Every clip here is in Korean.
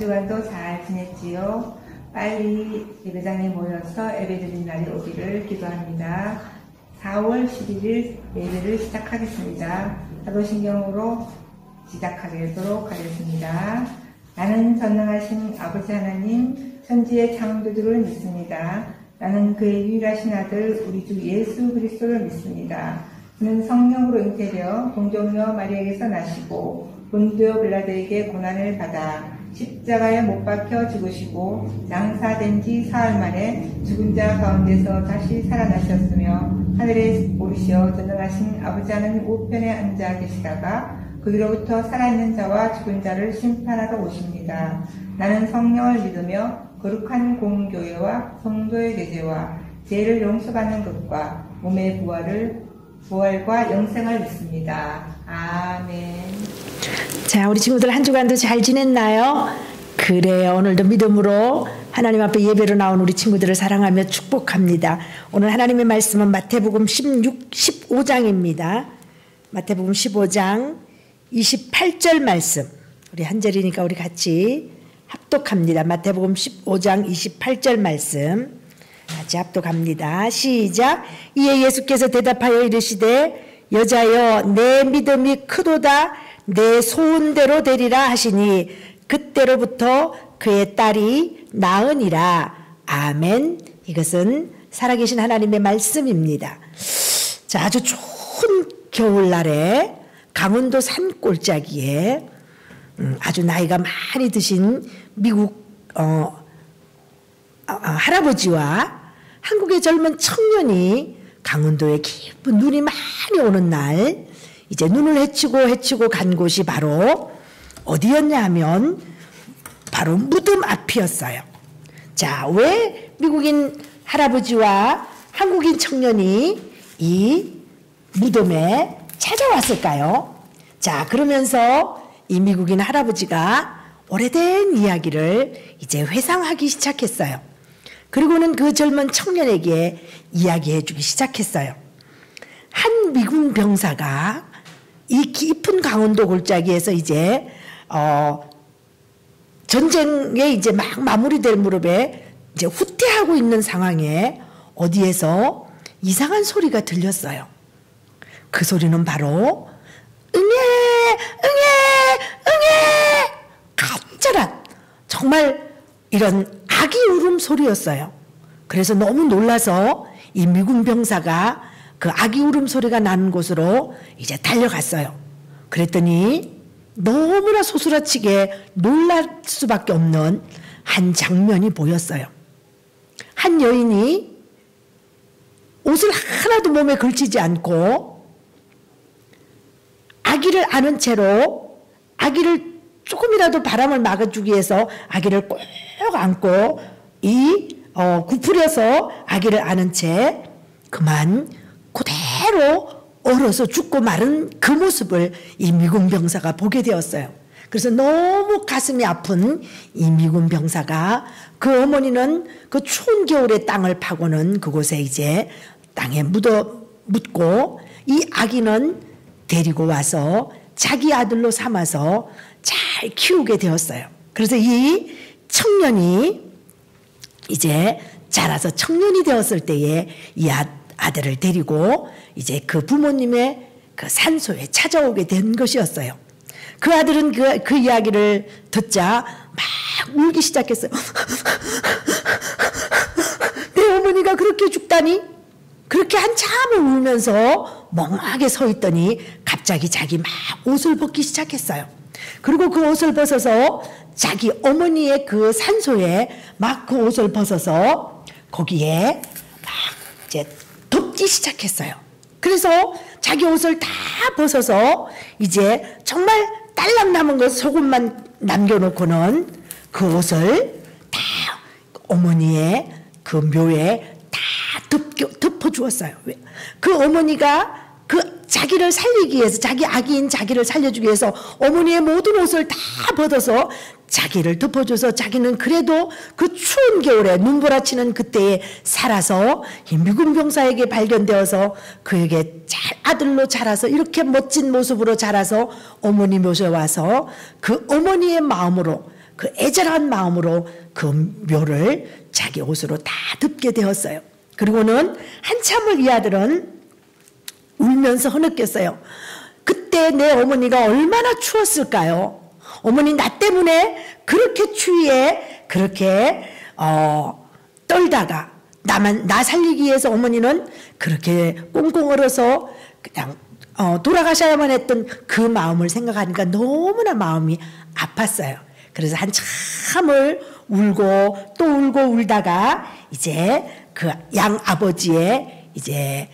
주간도 잘 지냈지요? 빨리 예배당에 모여서 예배드린 날이 오기를 기도합니다. 4월 11일 예배를 시작하겠습니다. 사도신경으로 시작하도록 하겠습니다. 나는 전능하신 아버지 하나님, 천지의 창조주를 믿습니다. 나는 그의 유일하신 아들 우리 주 예수 그리스도를 믿습니다. 그는 성령으로 잉태되어 동정녀 마리아에게서 나시고 본디오 빌라도에게 고난을 받아 십자가에 못 박혀 죽으시고 장사된 지 사흘 만에 죽은 자 가운데서 다시 살아나셨으며 하늘에 오르시어 전능하신 아버지 하나님 우편에 앉아 계시다가 거기로부터 살아있는 자와 죽은 자를 심판하러 오십니다. 나는 성령을 믿으며 거룩한 공교회와 성도의 교제와 죄를 용서받는 것과 몸의 부활과 영생을 믿습니다. 아멘. 자, 우리 친구들 한 주간도 잘 지냈나요? 그래요. 오늘도 믿음으로 하나님 앞에 예배로 나온 우리 친구들을 사랑하며 축복합니다. 오늘 하나님의 말씀은 마태복음 15장입니다. 마태복음 15장 28절 말씀. 우리 한절이니까 우리 같이 합독합니다. 마태복음 15장 28절 말씀. 같이 합독합니다. 시작. 이에 예수께서 대답하여 이르시되 여자여 내 믿음이 크도다 내 소원대로 되리라 하시니 그때로부터 그의 딸이 나으니라. 아멘. 이것은 살아계신 하나님의 말씀입니다. 자, 아주 좋은 겨울날에 강원도 산골짜기에 아주 나이가 많이 드신 미국 할아버지와 한국의 젊은 청년이 강원도에 깊은 눈이 많이 오는 날 이제 눈을 헤치고 간 곳이 바로 어디였냐 하면 바로 무덤 앞이었어요. 자, 왜 미국인 할아버지와 한국인 청년이 이 무덤에 찾아왔을까요? 자, 그러면서 이 미국인 할아버지가 오래된 이야기를 이제 회상하기 시작했어요. 그리고는 그 젊은 청년에게 이야기해 주기 시작했어요. 한 미군 병사가 이 깊은 강원도 골짜기에서 이제 전쟁에 이제 막 마무리될 무렵에 이제 후퇴하고 있는 상황에 어디에서 이상한 소리가 들렸어요. 그 소리는 바로 응애 간절한 정말 이런 아기 울음 소리였어요. 그래서 너무 놀라서 이 미군 병사가 그 아기 울음 소리가 나는 곳으로 이제 달려갔어요. 그랬더니 너무나 소스라치게 놀랄 수밖에 없는 한 장면이 보였어요. 한 여인이 옷을 하나도 몸에 걸치지 않고 아기를 안은 채로 아기를 조금이라도 바람을 막아주기 위해서 아기를 꼭 안고 구부려서 아기를 안은 채 그만 그대로 얼어서 죽고 마른 그 모습을 이 미군 병사가 보게 되었어요. 그래서 너무 가슴이 아픈 이 미군 병사가 그 어머니는 그 추운 겨울에 땅을 파고는 그곳에 이제 땅에 묻고 이 아기는 데리고 와서 자기 아들로 삼아서 잘 키우게 되었어요. 그래서 이 청년이 이제 자라서 청년이 되었을 때에 이 아들을 데리고 이제 그 부모님의 그 산소에 찾아오게 된 것이었어요. 그 아들은 그 이야기를 듣자 막 울기 시작했어요. 내 어머니가 그렇게 죽다니? 그렇게 한참을 울면서 멍하게 서 있더니 갑자기 자기 막 옷을 벗기 시작했어요. 그리고 그 옷을 벗어서 자기 어머니의 그 산소에 막 그 옷을 벗어서 거기에 막 이제 덮기 시작했어요. 그래서 자기 옷을 다 벗어서 이제 정말 딸랑 남은 것 속옷만 남겨놓고는 그 옷을 다 어머니의 그 묘에 다 덮어주었어요. 그 어머니가 그 자기를 살리기 위해서 자기 아기인 자기를 살려주기 위해서 어머니의 모든 옷을 다 벗어서 자기를 덮어줘서 자기는 그래도 그 추운 겨울에 눈보라치는 그때에 살아서 이 미군 병사에게 발견되어서 그에게 아들로 자라서 이렇게 멋진 모습으로 자라서 어머니 모셔 와서 그 어머니의 마음으로 그 애절한 마음으로 그 묘를 자기 옷으로 다 덮게 되었어요. 그리고는 한참을 이 아들은 울면서 흐느꼈어요. 그때 내 어머니가 얼마나 추웠을까요? 어머니 나 때문에 그렇게 추위에 그렇게 떨다가 나 살리기 위해서 어머니는 그렇게 꽁꽁 얼어서 그냥 돌아가셔야만 했던 그 마음을 생각하니까 너무나 마음이 아팠어요. 그래서 한참을 울고 또 울고 울다가 이제 그 양 아버지의 이제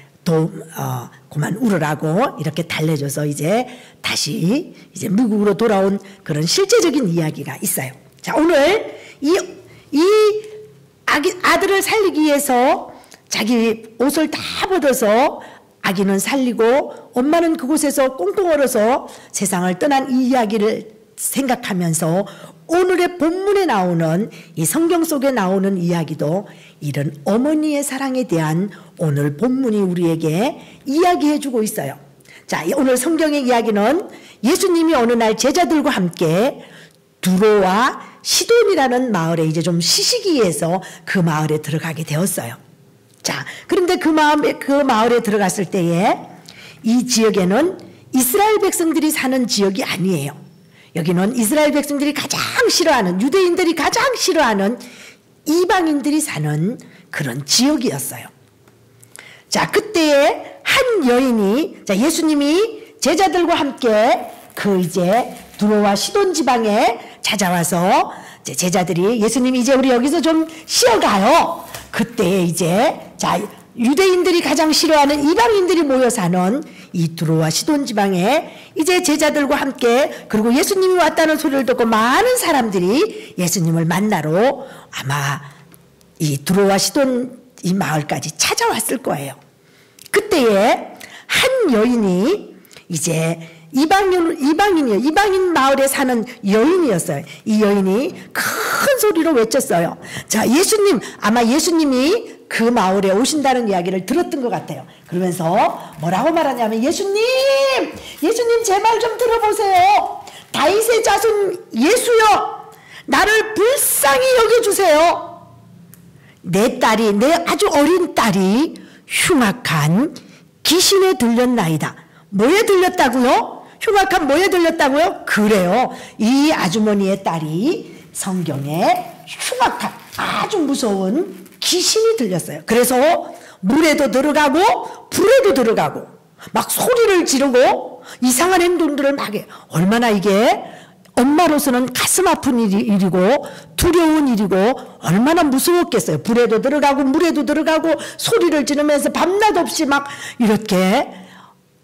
그만 울으라고 이렇게 달래줘서 이제 다시 이제 미국으로 돌아온 그런 실제적인 이야기가 있어요. 자, 오늘 이 아들을 살리기 위해서 자기 옷을 다 벗어서 아기는 살리고 엄마는 그곳에서 꽁꽁 얼어서 세상을 떠난 이 이야기를 생각하면서 오늘의 본문에 나오는 이 성경 속에 나오는 이야기도 이런 어머니의 사랑에 대한 오늘 본문이 우리에게 이야기해 주고 있어요. 자, 오늘 성경의 이야기는 예수님이 어느 날 제자들과 함께 두로와 시돈이라는 마을에 이제 좀 쉬시기 위해서 그 마을에 들어가게 되었어요. 자, 그런데 그 마을에 들어갔을 때에 이 지역에는 이스라엘 백성들이 사는 지역이 아니에요. 여기는 이스라엘 백성들이 가장 싫어하는, 유대인들이 가장 싫어하는 이방인들이 사는 그런 지역이었어요. 자, 그때에 한 여인이, 자, 예수님이 제자들과 함께 그 이제 두로와 시돈 지방에 찾아와서 이제 제자들이 예수님이 이제 우리 여기서 좀 쉬어가요. 그때 이제 자, 유대인들이 가장 싫어하는 이방인들이 모여 사는 이 두로와 시돈 지방에 이제 제자들과 함께 그리고 예수님이 왔다는 소리를 듣고 많은 사람들이 예수님을 만나러 아마 이 두로와 시돈 이 마을까지 찾아왔을 거예요. 그때에 한 여인이 이제 이방인 마을에 사는 여인이었어요. 이 여인이 큰 소리로 외쳤어요. 자, 예수님, 아마 예수님이 그 마을에 오신다는 이야기를 들었던 것 같아요. 그러면서 뭐라고 말하냐면 예수님 제 말 좀 들어보세요. 다윗의 자손 예수여, 나를 불쌍히 여겨주세요. 내 아주 어린 딸이 흉악한 귀신에 들렸나이다. 뭐에 들렸다고요? 흉악한 뭐에 들렸다고요? 그래요. 이 아주머니의 딸이 성경에 흉악한 아주 무서운 귀신이 들렸어요. 그래서 물에도 들어가고 불에도 들어가고 막 소리를 지르고 이상한 행동들을 막 해. 얼마나 이게 엄마로서는 가슴 아픈 일이고 두려운 일이고 얼마나 무서웠겠어요. 불에도 들어가고 물에도 들어가고 소리를 지르면서 밤낮 없이 막 이렇게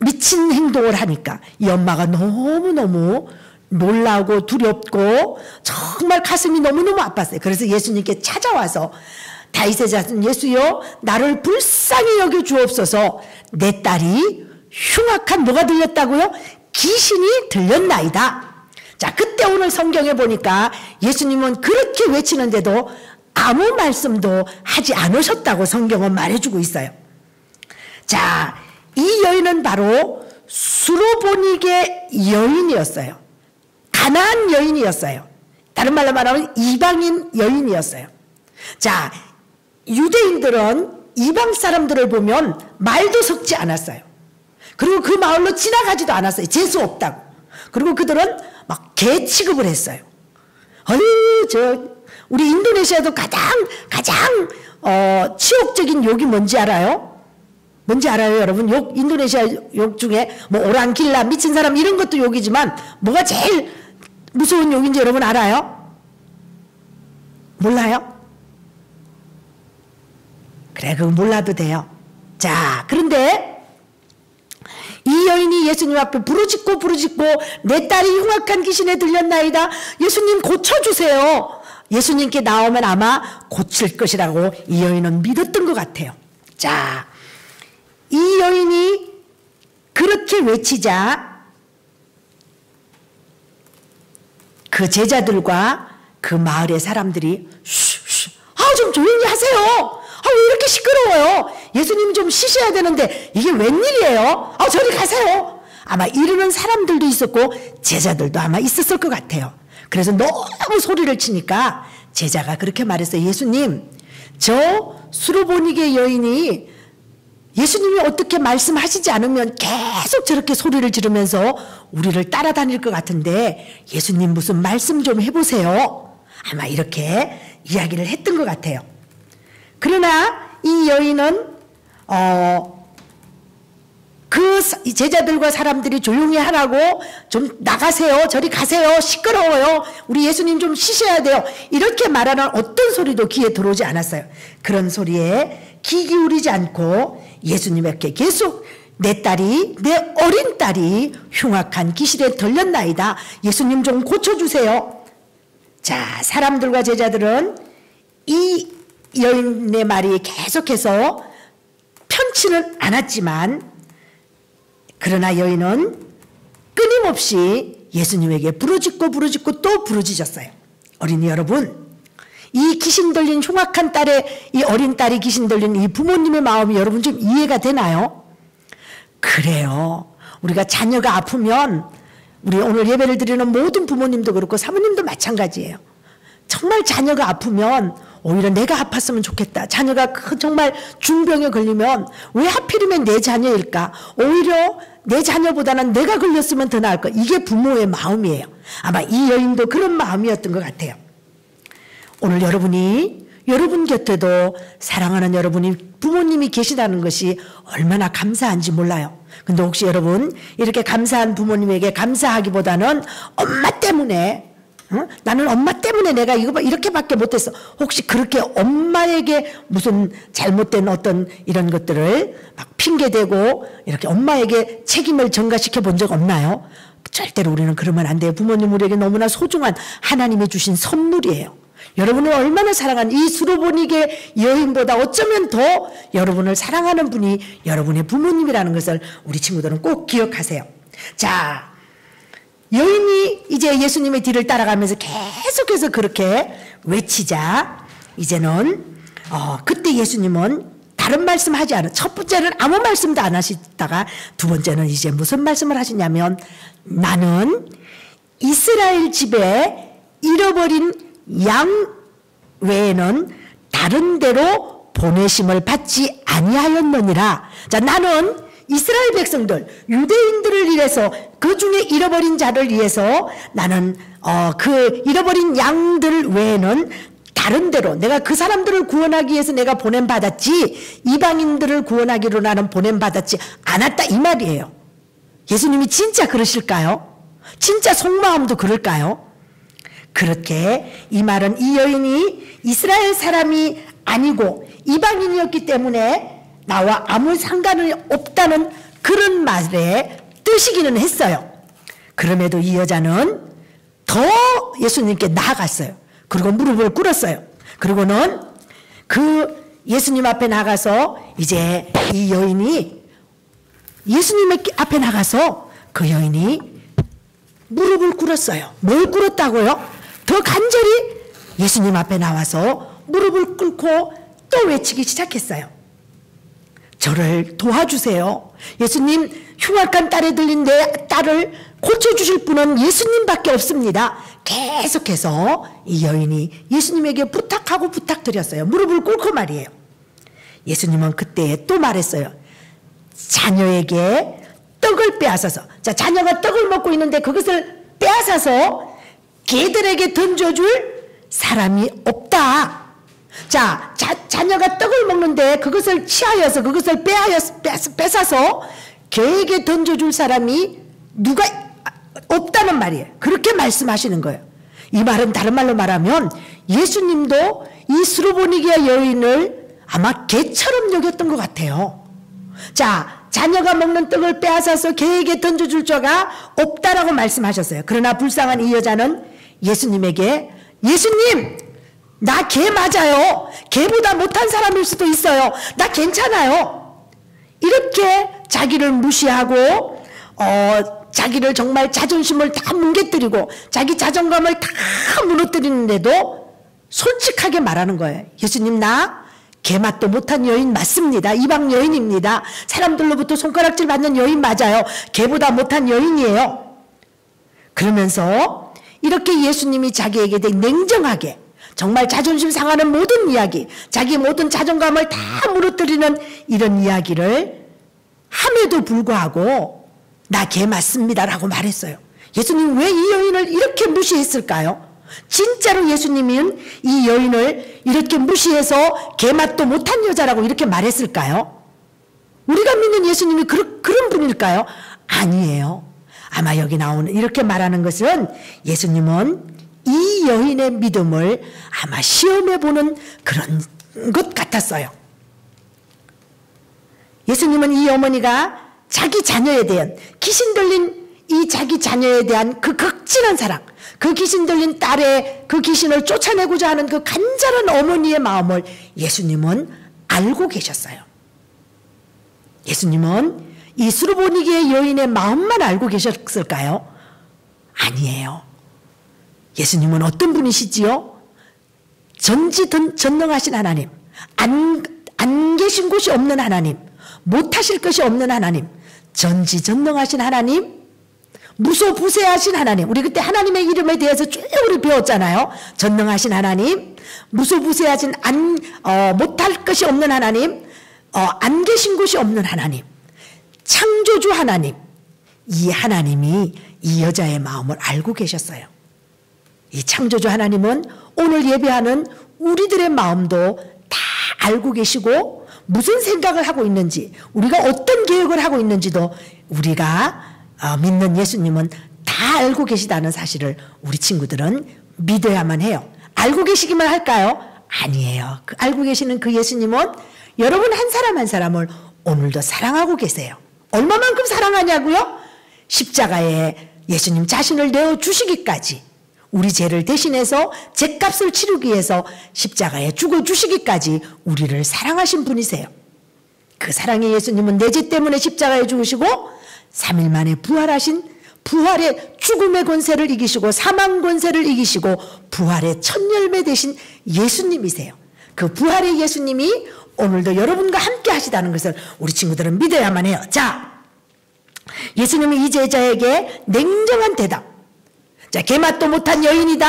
미친 행동을 하니까 이 엄마가 너무너무 놀라고 두렵고 정말 가슴이 너무너무 아팠어요. 그래서 예수님께 찾아와서 다윗의 자손 예수여, 나를 불쌍히 여겨 주옵소서. 내 딸이 흉악한 뭐가 들렸다고요? 귀신이 들렸나이다. 자, 그때 오늘 성경에 보니까 예수님은 그렇게 외치는데도 아무 말씀도 하지 않으셨다고 성경은 말해주고 있어요. 자, 이 여인은 바로 수로보닉의 여인이었어요. 가나안 여인이었어요. 다른 말로 말하면 이방인 여인이었어요. 자, 유대인들은 이방 사람들을 보면 말도 섞지 않았어요. 그리고 그 마을로 지나가지도 않았어요. 재수 없다고. 그리고 그들은 막 개 취급을 했어요. 우리 인도네시아도 가장 치욕적인 욕이 뭔지 알아요? 뭔지 알아요, 여러분? 인도네시아 욕 중에 뭐 오랑길라, 미친 사람 이런 것도 욕이지만 뭐가 제일 무서운 욕인지 여러분 알아요? 몰라요? 그래, 그거 몰라도 돼요. 자, 그런데 이 여인이 예수님 앞에 부르짖고 내 딸이 흉악한 귀신에 들렸나이다. 예수님 고쳐주세요. 예수님께 나오면 아마 고칠 것이라고 이 여인은 믿었던 것 같아요. 자, 이 여인이 그렇게 외치자 그 제자들과 그 마을의 사람들이 좀 조용히 하세요. 왜 이렇게 시끄러워요? 예수님 좀 쉬셔야 되는데 이게 웬일이에요? 저리 가세요. 아마 이러는 사람들도 있었고 제자들도 아마 있었을 것 같아요. 그래서 너무 소리를 치니까 제자가 그렇게 말했어요. 예수님, 저 수로보니게 여인이 예수님이 어떻게 말씀하시지 않으면 계속 저렇게 소리를 지르면서 우리를 따라다닐 것 같은데 예수님 무슨 말씀 좀 해보세요. 아마 이렇게 이야기를 했던 것 같아요. 그러나 이 여인은 그 제자들과 사람들이 조용히 하라고 좀 나가세요. 저리 가세요. 시끄러워요. 우리 예수님 좀 쉬셔야 돼요. 이렇게 말하는 어떤 소리도 귀에 들어오지 않았어요. 그런 소리에 귀 기울이지 않고 예수님에게 계속 내 어린 딸이 흉악한 기실에 들렸나이다. 예수님 좀 고쳐주세요. 자, 사람들과 제자들은 이 여인의 말이 계속해서 편치는 않았지만 그러나 여인은 끊임없이 예수님에게 부르짖고 또 부르짖었어요. 어린이 여러분, 이 귀신 들린 흉악한 딸의 이 어린 딸이 귀신 들린 이 부모님의 마음이 여러분 좀 이해가 되나요? 그래요. 우리가 자녀가 아프면 우리 오늘 예배를 드리는 모든 부모님도 그렇고 사모님도 마찬가지예요. 정말 자녀가 아프면 오히려 내가 아팠으면 좋겠다. 자녀가 정말 중병에 걸리면 왜 하필이면 내 자녀일까? 오히려 내 자녀보다는 내가 걸렸으면 더 나을 거. 이게 부모의 마음이에요. 아마 이 여인도 그런 마음이었던 것 같아요. 오늘 여러분 곁에도 사랑하는 부모님이 계시다는 것이 얼마나 감사한지 몰라요. 근데 혹시 여러분 이렇게 감사한 부모님에게 감사하기보다는 엄마 때문에 나는 엄마 때문에 내가 이렇게밖에 못했어. 혹시 그렇게 엄마에게 무슨 잘못된 어떤 이런 것들을 막 핑계대고 이렇게 엄마에게 책임을 전가시켜 본 적 없나요? 절대로 우리는 그러면 안 돼요. 부모님 우리에게 너무나 소중한 하나님이 주신 선물이에요. 여러분을 얼마나 사랑하는 이 수로보니게 여인보다 어쩌면 더 여러분을 사랑하는 분이 여러분의 부모님이라는 것을 우리 친구들은 꼭 기억하세요. 자, 여인이 이제 예수님의 뒤를 따라가면서 계속해서 그렇게 외치자 이제는 그때 예수님은 다른 말씀하지 않은 첫 번째는 아무 말씀도 안 하시다가 두 번째는 이제 무슨 말씀을 하시냐면 나는 이스라엘 집에 잃어버린 양 외에는 다른 데로 보내심을 받지 아니하였느니라. 자, 나는 이스라엘 백성들, 유대인들을 위해서 그 중에 잃어버린 자를 위해서 나는 그 잃어버린 양들 외에는 다른 데로 내가 그 사람들을 구원하기 위해서 내가 보냄받았지 이방인들을 구원하기로 나는 보냄받았지 않았다 이 말이에요. 예수님이 진짜 그러실까요? 진짜 속마음도 그럴까요? 그렇게 이 말은 이 여인이 이스라엘 사람이 아니고 이방인이었기 때문에 나와 아무 상관이 없다는 그런 말의 뜻이기는 했어요. 그럼에도 이 여자는 더 예수님께 나아갔어요. 그리고 무릎을 꿇었어요. 그리고는 그 예수님 앞에 나가서 이제 이 여인이 예수님 앞에 나가서 그 여인이 무릎을 꿇었어요. 뭘 꿇었다고요? 더 간절히 예수님 앞에 나와서 무릎을 꿇고 또 외치기 시작했어요. 저를 도와주세요. 예수님, 흉악한 딸에 들린 내 딸을 고쳐주실 분은 예수님밖에 없습니다. 계속해서 이 여인이 예수님에게 부탁드렸어요. 무릎을 꿇고 말이에요. 예수님은 그때 또 말했어요. 자녀에게 떡을 빼앗아서, 자, 자녀가 떡을 먹고 있는데 그것을 빼앗아서 개들에게 던져줄 사람이 없다. 자, 자녀가 떡을 먹는데 그것을 취하여서 그것을 뺏어서 개에게 던져줄 사람이 누가 없다는 말이에요. 그렇게 말씀하시는 거예요. 이 말은 다른 말로 말하면 예수님도 이 수로보니게 여인을 아마 개처럼 여겼던 것 같아요. 자, 자녀가 먹는 떡을 빼앗아서 개에게 던져줄 자가 없다라고 말씀하셨어요. 그러나 불쌍한 이 여자는 예수님에게 예수님, 나 개 맞아요. 개보다 못한 사람일 수도 있어요. 나 괜찮아요. 이렇게 자기를 무시하고 자기를 정말 자존심을 다 뭉개뜨리고 자기 자존감을 다 무너뜨리는데도 솔직하게 말하는 거예요. 예수님, 나 개맛도 못한 여인 맞습니다. 이방 여인입니다. 사람들로부터 손가락질 받는 여인 맞아요. 개보다 못한 여인이에요. 그러면서 이렇게 예수님이 자기에게 되게 냉정하게 정말 자존심 상하는 모든 이야기, 자기 모든 자존감을 다 무너뜨리는 이런 이야기를 함에도 불구하고 나 개 맞습니다라고 말했어요. 예수님 왜 이 여인을 이렇게 무시했을까요? 진짜로 예수님은 이 여인을 이렇게 무시해서 개 맛도 못한 여자라고 이렇게 말했을까요? 우리가 믿는 예수님이 그런 분일까요? 아니에요. 아마 여기 나오는 이렇게 말하는 것은 예수님은 이 여인의 믿음을 아마 시험해보는 그런 것 같았어요. 예수님은 이 어머니가 자기 자녀에 대한 귀신 들린 이 자기 자녀에 대한 그 극진한 사랑, 그 귀신 들린 딸의 그 귀신을 쫓아내고자 하는 그 간절한 어머니의 마음을 예수님은 알고 계셨어요. 예수님은 이 수르보니게의 여인의 마음만 알고 계셨을까요? 아니에요. 예수님은 어떤 분이시지요? 전지전능하신 하나님, 안 계신 곳이 없는 하나님, 못하실 것이 없는 하나님, 전지전능하신 하나님, 무소부세하신 하나님. 우리 그때 하나님의 이름에 대해서 쭉 우리 배웠잖아요. 전능하신 하나님, 무소부세하신 못할 것이 없는 하나님, 안 계신 곳이 없는 하나님, 창조주 하나님. 이 하나님이 이 여자의 마음을 알고 계셨어요. 이 창조주 하나님은 오늘 예배하는 우리들의 마음도 다 알고 계시고 무슨 생각을 하고 있는지, 우리가 어떤 계획을 하고 있는지도 우리가 믿는 예수님은 다 알고 계시다는 사실을 우리 친구들은 믿어야만 해요. 알고 계시기만 할까요? 아니에요. 알고 계시는 그 예수님은 여러분 한 사람 한 사람을 오늘도 사랑하고 계세요. 얼마만큼 사랑하냐고요? 십자가에 예수님 자신을 내어주시기까지, 우리 죄를 대신해서 죄값을 치르기 위해서 십자가에 죽어주시기까지 우리를 사랑하신 분이세요. 그 사랑의 예수님은 내 죄 때문에 십자가에 죽으시고 3일 만에 부활하신, 부활의 죽음의 권세를 이기시고 사망 권세를 이기시고 부활의 첫 열매 되신 예수님이세요. 그 부활의 예수님이 오늘도 여러분과 함께 하시다는 것을 우리 친구들은 믿어야만 해요. 자, 예수님은 이 제자에게 냉정한 대답. 자, 개맛도 못한 여인이다.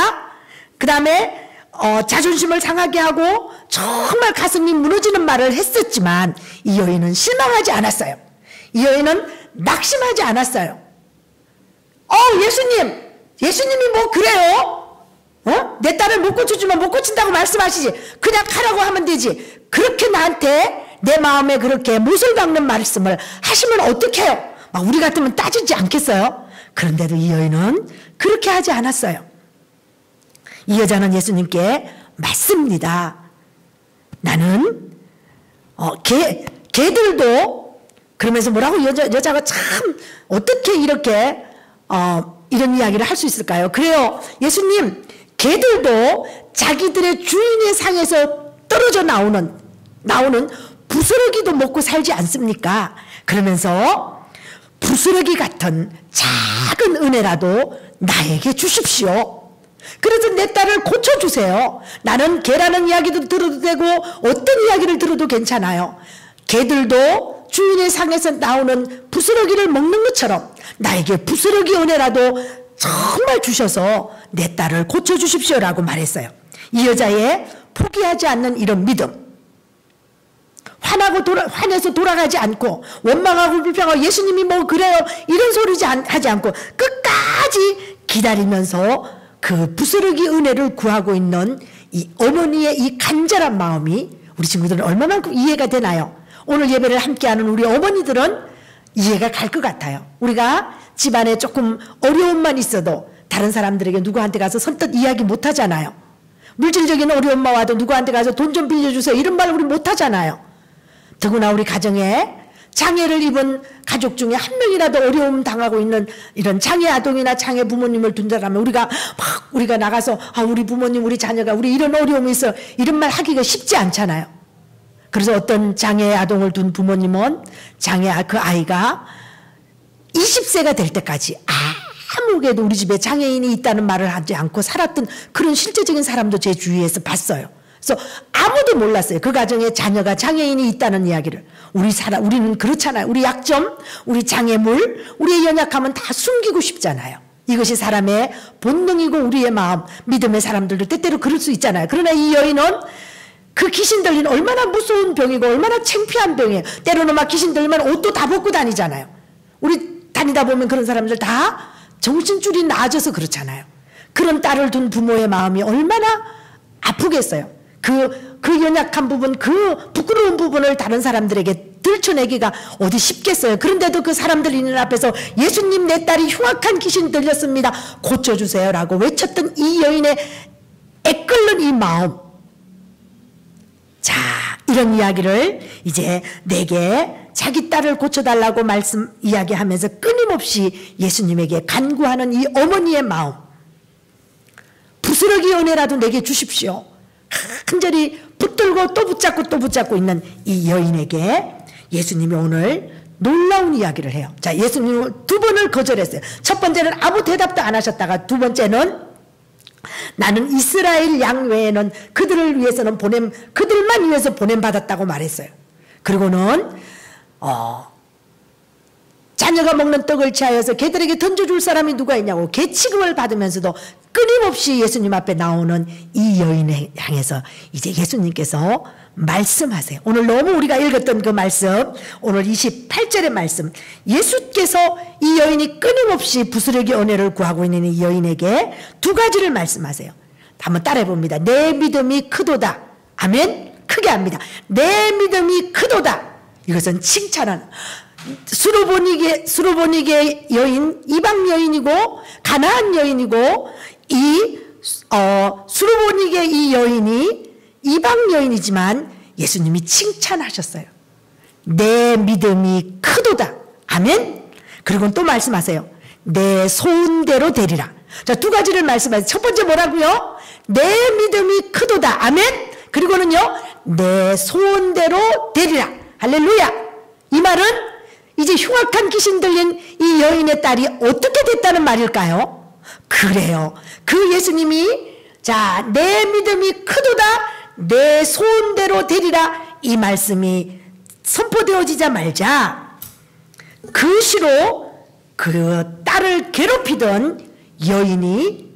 그 다음에 자존심을 상하게 하고 정말 가슴이 무너지는 말을 했었지만 이 여인은 실망하지 않았어요. 이 여인은 낙심하지 않았어요. 예수님이 뭐 그래요? 내 딸을 못 고쳐주면 못 고친다고 말씀하시지. 그냥 하라고 하면 되지. 그렇게 나한테 내 마음에 그렇게 못을 박는 말씀을 하시면 어떡해요? 막 우리 같으면 따지지 않겠어요? 그런데도 이 여인은 그렇게 하지 않았어요. 이 여자는 예수님께 맞습니다. 나는 개들도, 그러면서 뭐라고 여자가 참 어떻게 이렇게 이런 이야기를 할 수 있을까요? 그래요. 예수님, 개들도 자기들의 주인의 상에서 떨어져 나오는 부스러기도 먹고 살지 않습니까? 그러면서 부스러기 같은 작은 은혜라도 나에게 주십시오. 그래서 내 딸을 고쳐주세요. 나는 개라는 이야기도 들어도 되고 어떤 이야기를 들어도 괜찮아요. 개들도 주인의 상에서 나오는 부스러기를 먹는 것처럼 나에게 부스러기 은혜라도 정말 주셔서 내 딸을 고쳐주십시오라고 말했어요. 이 여자의 포기하지 않는 이런 믿음, 화내서 돌아가지 않고 원망하고 불평하고 예수님이 뭐 그래요 이런 소리 하지 않고 끝까지 기다리면서 그 부스러기 은혜를 구하고 있는 이 어머니의 이 간절한 마음이 우리 친구들은 얼마만큼 이해가 되나요? 오늘 예배를 함께하는 우리 어머니들은 이해가 갈 것 같아요. 우리가 집안에 조금 어려움만 있어도 다른 사람들에게 누구한테 가서 선뜻 이야기 못 하잖아요. 물질적인 어려움만 와도 누구한테 가서 돈 좀 빌려주세요 이런 말 우리 못 하잖아요. 더구나 우리 가정에 장애를 입은 가족 중에 한 명이라도 어려움 당하고 있는 이런 장애 아동이나 장애 부모님을 둔다라면 우리가 나가서 우리 부모님 우리 자녀가 우리 이런 어려움이 있어 이런 말 하기가 쉽지 않잖아요. 그래서 어떤 장애 아동을 둔 부모님은 그 아이가 20세가 될 때까지 아무개도 우리 집에 장애인이 있다는 말을 하지 않고 살았던 그런 실제적인 사람도 제 주위에서 봤어요. 그래서 아무도 몰랐어요. 그 가정에 자녀가 장애인이 있다는 이야기를. 우리는 그렇잖아요. 우리 약점, 우리 장애물, 우리의 연약함은 다 숨기고 싶잖아요. 이것이 사람의 본능이고 우리의 마음, 믿음의 사람들도 때때로 그럴 수 있잖아요. 그러나 이 여인은 그 귀신 들린 얼마나 무서운 병이고 얼마나 창피한 병이에요. 때로는 막 귀신 들면 옷도 다 벗고 다니잖아요. 우리 다니다 보면 그런 사람들 다 정신줄이 나아져서 그렇잖아요. 그런 딸을 둔 부모의 마음이 얼마나 아프겠어요. 그 연약한 부분, 그 부끄러운 부분을 다른 사람들에게 들춰내기가 어디 쉽겠어요. 그런데도 그 사람들 있는 앞에서 예수님, 내 딸이 흉악한 귀신 들렸습니다, 고쳐주세요 라고 외쳤던 이 여인의 애끓는 이 마음. 자, 이런 이야기를 이제 내게 자기 딸을 고쳐달라고 이야기하면서 끊임없이 예수님에게 간구하는 이 어머니의 마음. 부스러기 은혜라도 내게 주십시오. 간절히 붙들고 또 붙잡고 또 붙잡고 있는 이 여인에게 예수님이 오늘 놀라운 이야기를 해요. 자, 예수님은 두 번을 거절했어요. 첫 번째는 아무 대답도 안 하셨다가 두 번째는 나는 이스라엘 양 외에는 그들만 위해서 보냄받았다고 말했어요. 그리고는 자녀가 먹는 떡을 취하여서 개들에게 던져줄 사람이 누가 있냐고 개 취급을 받으면서도 끊임없이 예수님 앞에 나오는 이 여인을 향해서 이제 예수님께서 말씀하세요. 오늘 너무 우리가 읽었던 그 말씀, 오늘 28절의 말씀, 예수께서 이 여인이 끊임없이 부스러기 은혜를 구하고 있는 이 여인에게 두 가지를 말씀하세요. 한번 따라해 봅니다. 내 믿음이 크도다. 아멘. 크게 합니다. 내 믿음이 크도다. 이것은 칭찬하는, 수르보니게 여인, 이방 여인이고 가나안 여인이고, 수르보니게 이 여인이 이방 여인이지만 예수님이 칭찬하셨어요. 내 믿음이 크도다. 아멘. 그리고 또 말씀하세요. 내 소원대로 되리라. 자, 두 가지를 말씀하세요. 첫 번째 뭐라고요? 내 믿음이 크도다. 아멘. 그리고는요, 내 소원대로 되리라. 할렐루야. 이 말은 이제 흉악한 귀신 들린 이 여인의 딸이 어떻게 됐다는 말일까요? 그래요. 그 예수님이 자, 내 믿음이 크도다, 내 소원대로 되리라, 이 말씀이 선포되어지자 말자 그 시로 그 딸을 괴롭히던 여인이,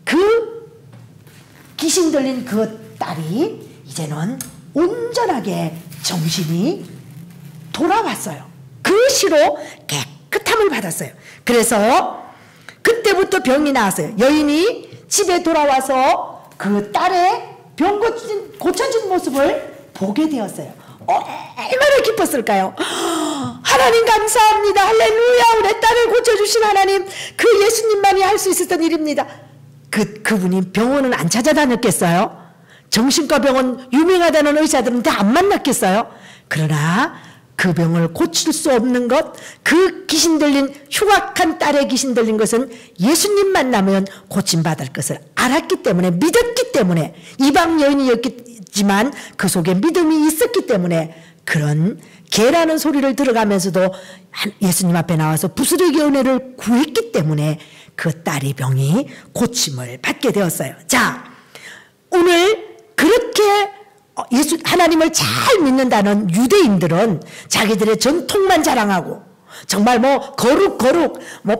그 귀신 들린 그 딸이 이제는 온전하게 정신이 돌아왔어요. 그 시로 깨끗함을 받았어요. 그래서 그때부터 병이 나왔어요. 여인이 집에 돌아와서 그 딸의 병 고쳐진 모습을 보게 되었어요. 얼마나 기뻤을까요? 하나님 감사합니다. 할렐루야. 우리 딸을 고쳐주신 하나님, 그 예수님만이 할 수 있었던 일입니다. 그분이 병원은 안 찾아다녔겠어요? 정신과 병원 유명하다는 의사들은 다 안 만났겠어요? 그러나 그 병을 고칠 수 없는 것, 그 귀신 들린, 흉악한 딸의 귀신 들린 것은 예수님 만나면 고침받을 것을 알았기 때문에, 믿었기 때문에, 이방 여인이었지만 그 속에 믿음이 있었기 때문에 그런 개라는 소리를 들어가면서도 예수님 앞에 나와서 부스러기 은혜를 구했기 때문에 그 딸의 병이 고침을 받게 되었어요. 자, 오늘 그렇게 하나님을 잘 믿는다는 유대인들은 자기들의 전통만 자랑하고, 정말 거룩,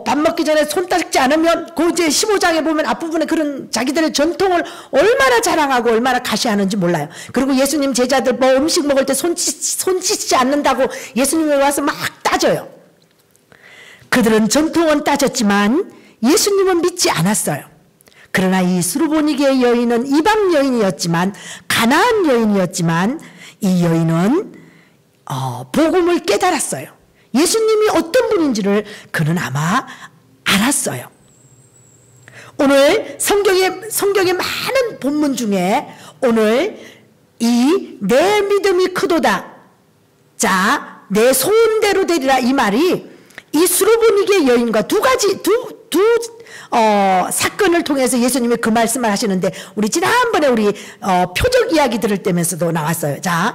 밥 먹기 전에 손 닦지 않으면, 그 이제 15장에 보면 앞부분에 그런 자기들의 전통을 얼마나 자랑하고 얼마나 가시하는지 몰라요. 그리고 예수님 제자들 음식 먹을 때 손 씻지 않는다고 예수님에 와서 막 따져요. 그들은 전통은 따졌지만 예수님은 믿지 않았어요. 그러나 이 수르보니게 여인은 이방 여인이었지만, 가나안 여인이었지만, 이 여인은 복음을 깨달았어요. 예수님이 어떤 분인지를 그는 아마 알았어요. 오늘 성경의 많은 본문 중에 오늘 이 내 믿음이 크도다, 자, 내 소원대로 되리라, 이 말이 이 수르보니게 여인과 두 사건을 통해서 예수님이 그 말씀을 하시는데, 우리 지난번에 우리 표적 이야기 들을 때면서도 나왔어요. 자,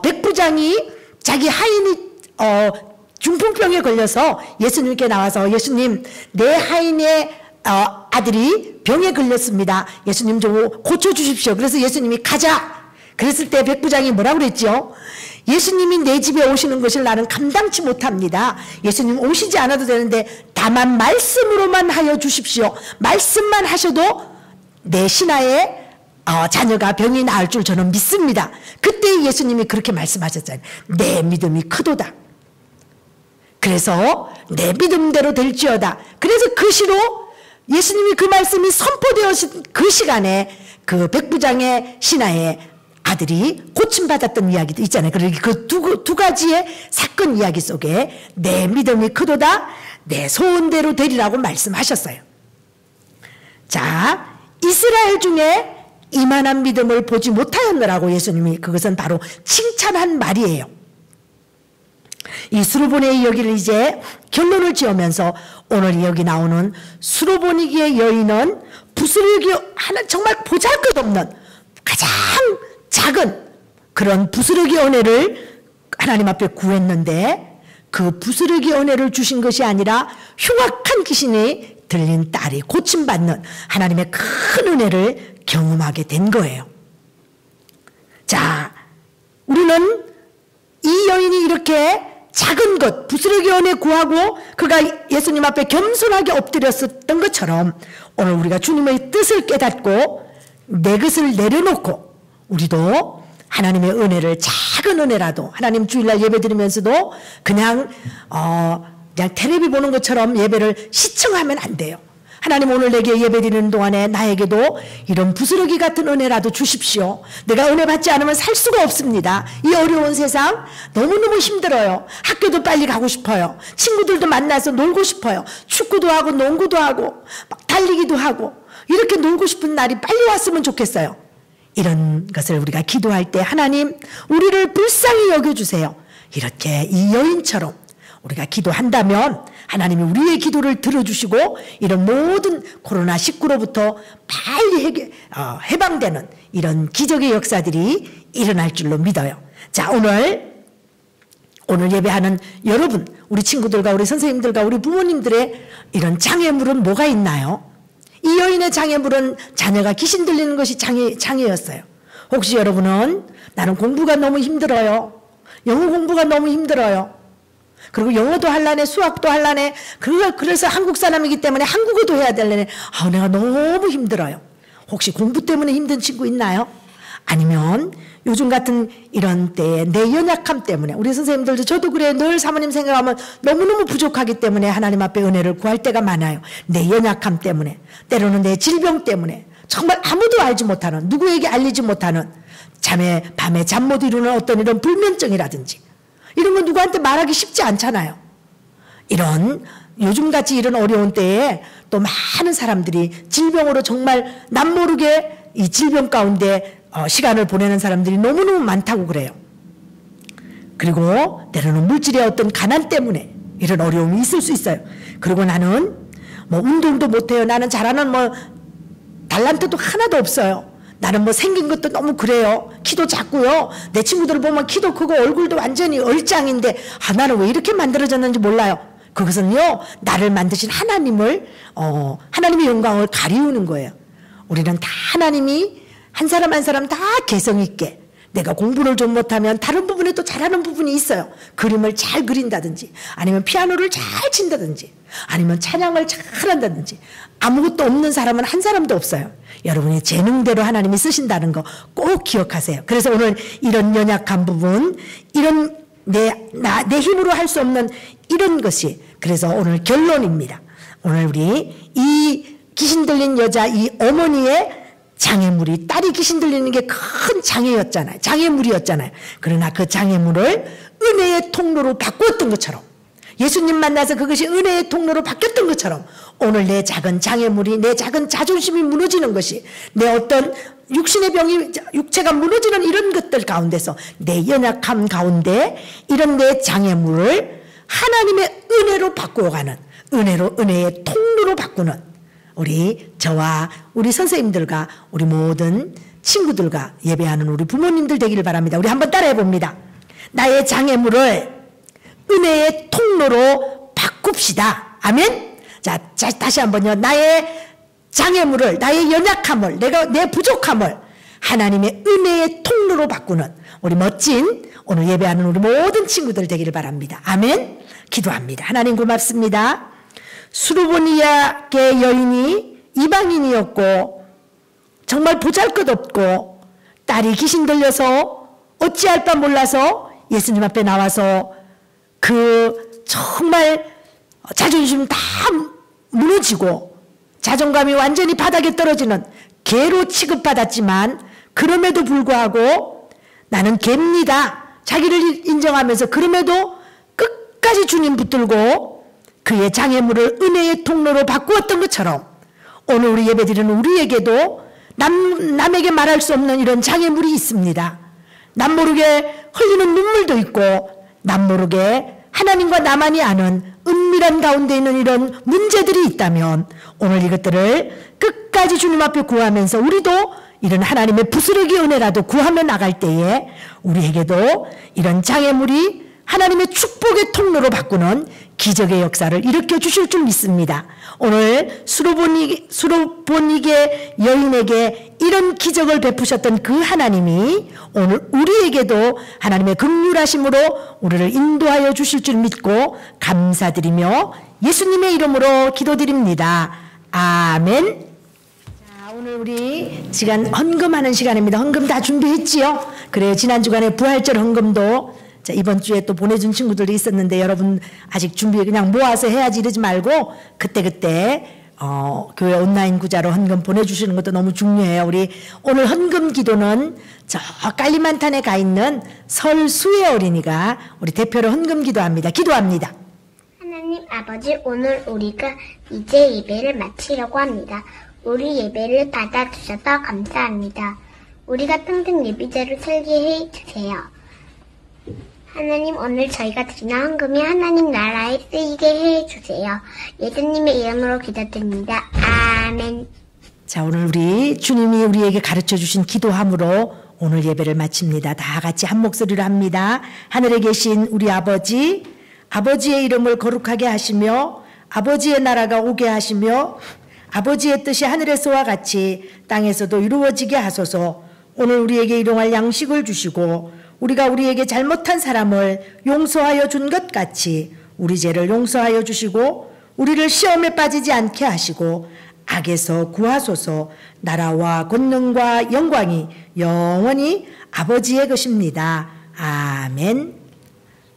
백부장이 자기 하인이 중풍병에 걸려서 예수님께 나와서, 예수님, 내 하인의 아들이 병에 걸렸습니다. 예수님 좀 고쳐주십시오. 그래서 예수님이 가자. 그랬을 때 백부장이 뭐라고 그랬죠? 예수님이 내 집에 오시는 것을 나는 감당치 못합니다. 예수님 오시지 않아도 되는데 다만 말씀으로만 하여 주십시오. 말씀만 하셔도 내 신하의 자녀가 병이 나을 줄 저는 믿습니다. 그때 예수님이 그렇게 말씀하셨잖아요. 내 믿음이 크도다. 그래서 내 믿음대로 될지어다. 그래서 그 시로 예수님이 그 말씀이 선포되어진 그 시간에 그 백부장의 신하의 아들이 고침받았던 이야기도 있잖아요. 그러니까 그 두 가지의 사건 이야기 속에 내 믿음이 크도다, 내 소원대로 되리라고 말씀하셨어요. 자, 이스라엘 중에 이만한 믿음을 보지 못하였느라고 예수님이 그것은 바로 칭찬한 말이에요. 이 수로보니의 여기를 이제 결론을 지으면서 오늘 여기 나오는 수로보니기의 여인은 부스러기 하나 정말 보잘것없는 가장 작은 그런 부스러기 은혜를 하나님 앞에 구했는데 그 부스러기 은혜를 주신 것이 아니라 흉악한 귀신이 들린 딸이 고침받는 하나님의 큰 은혜를 경험하게 된 거예요. 자, 우리는 이 여인이 이렇게 작은 것, 부스러기 은혜 구하고 그가 예수님 앞에 겸손하게 엎드렸었던 것처럼 오늘 우리가 주님의 뜻을 깨닫고 내 것을 내려놓고 우리도 하나님의 은혜를 작은 은혜라도 하나님 주일날 예배 드리면서도 그냥 텔레비 보는 것처럼 예배를 시청하면 안 돼요. 하나님 오늘 내게 예배 드리는 동안에 나에게도 이런 부스러기 같은 은혜라도 주십시오. 내가 은혜 받지 않으면 살 수가 없습니다. 이 어려운 세상 너무너무 힘들어요. 학교도 빨리 가고 싶어요. 친구들도 만나서 놀고 싶어요. 축구도 하고 농구도 하고 막 달리기도 하고 이렇게 놀고 싶은 날이 빨리 왔으면 좋겠어요. 이런 것을 우리가 기도할 때 하나님 우리를 불쌍히 여겨주세요. 이렇게 이 여인처럼 우리가 기도한다면 하나님이 우리의 기도를 들어주시고 이런 모든 코로나19로부터 빨리 해방되는 이런 기적의 역사들이 일어날 줄로 믿어요. 자, 오늘 예배하는 여러분, 우리 친구들과 우리 선생님들과 우리 부모님들의 이런 장애물은 뭐가 있나요? 이 여인의 장애물은 자녀가 귀신 들리는 것이 장애였어요. 혹시 여러분은 나는 공부가 너무 힘들어요. 영어 공부가 너무 힘들어요. 그리고 영어도 할라네, 수학도 할라네. 그래서 한국 사람이기 때문에 한국어도 해야 되려네. 내가 너무 힘들어요. 혹시 공부 때문에 힘든 친구 있나요? 아니면 요즘 같은 이런 때에 내 연약함 때문에 우리 선생님들도 저도 그래요. 늘 사모님 생각하면 너무너무 부족하기 때문에 하나님 앞에 은혜를 구할 때가 많아요. 내 연약함 때문에 때로는 내 질병 때문에 정말 아무도 알지 못하는 누구에게 알리지 못하는 밤에 잠 못 이루는 어떤 이런 불면증이라든지 이런 건 누구한테 말하기 쉽지 않잖아요. 이런 요즘같이 이런 어려운 때에 또 많은 사람들이 질병으로 정말 남모르게 이 질병 가운데 시간을 보내는 사람들이 너무너무 많다고 그래요. 그리고 때로는 물질의 어떤 가난 때문에 이런 어려움이 있을 수 있어요. 그리고 나는 운동도 못해요. 나는 잘하는 달란트도 하나도 없어요. 나는 생긴 것도 너무 그래요. 키도 작고요. 내 친구들 보면 키도 크고 얼굴도 완전히 얼짱인데 나는 왜 이렇게 만들어졌는지 몰라요. 그것은요, 나를 만드신 하나님의 영광을 가리우는 거예요. 우리는 다 하나님이 한 사람 한 사람 다 개성 있게 내가 공부를 좀 못하면 다른 부분에 또 잘하는 부분이 있어요. 그림을 잘 그린다든지 아니면 피아노를 잘 친다든지 아니면 찬양을 잘한다든지 아무것도 없는 사람은 한 사람도 없어요. 여러분의 재능대로 하나님이 쓰신다는 거 꼭 기억하세요. 그래서 오늘 이런 연약한 부분, 이런 내 힘으로 할 수 없는 이런 것이 그래서 오늘 결론입니다. 오늘 우리 이 귀신 들린 여자 이 어머니의 장애물이 딸이 귀신 들리는 게 큰 장애였잖아요. 장애물이었잖아요. 그러나 그 장애물을 은혜의 통로로 바꾸었던 것처럼 예수님 만나서 그것이 은혜의 통로로 바뀌었던 것처럼 오늘 내 작은 장애물이 내 작은 자존심이 무너지는 것이 내 어떤 육신의 병이 육체가 무너지는 이런 것들 가운데서 내 연약함 가운데 이런 내 장애물을 하나님의 은혜로 바꾸어가는 은혜의 통로로 바꾸는 저와 우리 선생님들과 우리 모든 친구들과 예배하는 우리 부모님들 되기를 바랍니다. 우리 한번 따라해 봅니다. 나의 장애물을 은혜의 통로로 바꿉시다. 아멘. 자, 다시 한번요. 나의 장애물을, 나의 연약함을, 내 부족함을 하나님의 은혜의 통로로 바꾸는 우리 멋진 오늘 예배하는 우리 모든 친구들 되기를 바랍니다. 아멘. 기도합니다. 하나님 고맙습니다. 수르보니아계 여인이 이방인이었고 정말 보잘것없고 딸이 귀신 들려서 어찌할 바 몰라서 예수님 앞에 나와서 그 정말 자존심 다 무너지고 자존감이 완전히 바닥에 떨어지는 개로 취급받았지만 그럼에도 불구하고 나는 개입니다. 자기를 인정하면서 그럼에도 끝까지 주님 붙들고 그의 장애물을 은혜의 통로로 바꾸었던 것처럼 오늘 우리 예배드리는 우리에게도 남에게 말할 수 없는 이런 장애물이 있습니다. 남 모르게 흘리는 눈물도 있고 남 모르게 하나님과 나만이 아는 은밀한 가운데 있는 이런 문제들이 있다면 오늘 이것들을 끝까지 주님 앞에 구하면서 우리도 이런 하나님의 부스러기 은혜라도 구하며 나갈 때에 우리에게도 이런 장애물이 하나님의 축복의 통로로 바꾸는 기적의 역사를 일으켜 주실 줄 믿습니다. 오늘 수로보니게 여인에게 이런 기적을 베푸셨던 그 하나님이 오늘 우리에게도 하나님의 긍휼하심으로 우리를 인도하여 주실 줄 믿고 감사드리며 예수님의 이름으로 기도드립니다. 아멘. 자, 오늘 우리 시간 헌금하는 시간입니다. 헌금 다 준비했지요? 그래요. 지난 주간에 부활절 헌금도 자, 이번 주에 또 보내준 친구들이 있었는데 여러분 아직 준비 그냥 모아서 해야지 이러지 말고 그때그때 교회 온라인 구자로 헌금 보내주시는 것도 너무 중요해요. 우리 오늘 헌금 기도는 저 깔리만탄에 가 있는 설수의 어린이가 우리 대표로 헌금 기도합니다. 기도합니다. 하나님 아버지, 오늘 우리가 이제 예배를 마치려고 합니다. 우리 예배를 받아주셔서 감사합니다. 우리가 평생 예비자로 살게 해주세요. 하나님, 오늘 저희가 드리는 헌금이 하나님 나라에 쓰이게 해주세요. 예수님의 이름으로 기도드립니다. 아멘. 자, 오늘 우리 주님이 우리에게 가르쳐 주신 기도함으로 오늘 예배를 마칩니다. 다 같이 한 목소리로 합니다. 하늘에 계신 우리 아버지, 아버지의 이름을 거룩하게 하시며 아버지의 나라가 오게 하시며 아버지의 뜻이 하늘에서와 같이 땅에서도 이루어지게 하소서. 오늘 우리에게 일용할 양식을 주시고 우리가 우리에게 잘못한 사람을 용서하여 준 것 같이 우리 죄를 용서하여 주시고 우리를 시험에 빠지지 않게 하시고 악에서 구하소서. 나라와 권능과 영광이 영원히 아버지의 것입니다. 아멘.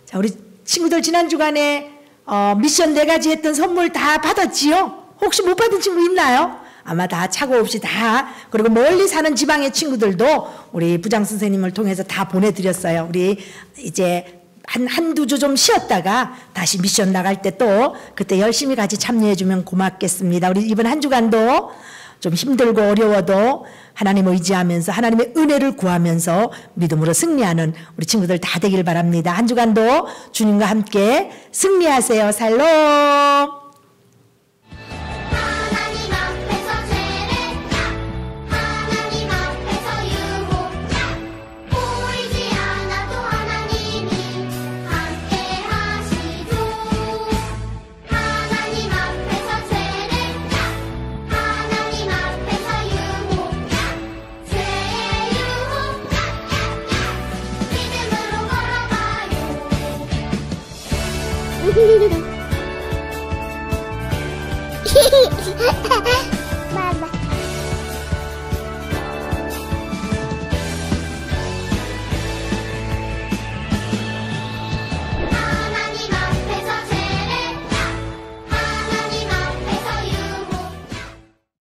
자, 우리 친구들 지난 주간에 미션 4가지 했던 선물 다 받았지요? 혹시 못 받은 친구 있나요? 아마 다 착오 없이 다, 그리고 멀리 사는 지방의 친구들도 우리 부장 선생님을 통해서 다 보내드렸어요. 우리 이제 한두 주 좀 쉬었다가 다시 미션 나갈 때 또 그때 열심히 같이 참여해주면 고맙겠습니다. 우리 이번 한 주간도 좀 힘들고 어려워도 하나님 의지하면서 하나님의 은혜를 구하면서 믿음으로 승리하는 우리 친구들 다 되길 바랍니다. 한 주간도 주님과 함께 승리하세요. 살롬. 믿음으로 걸어가요.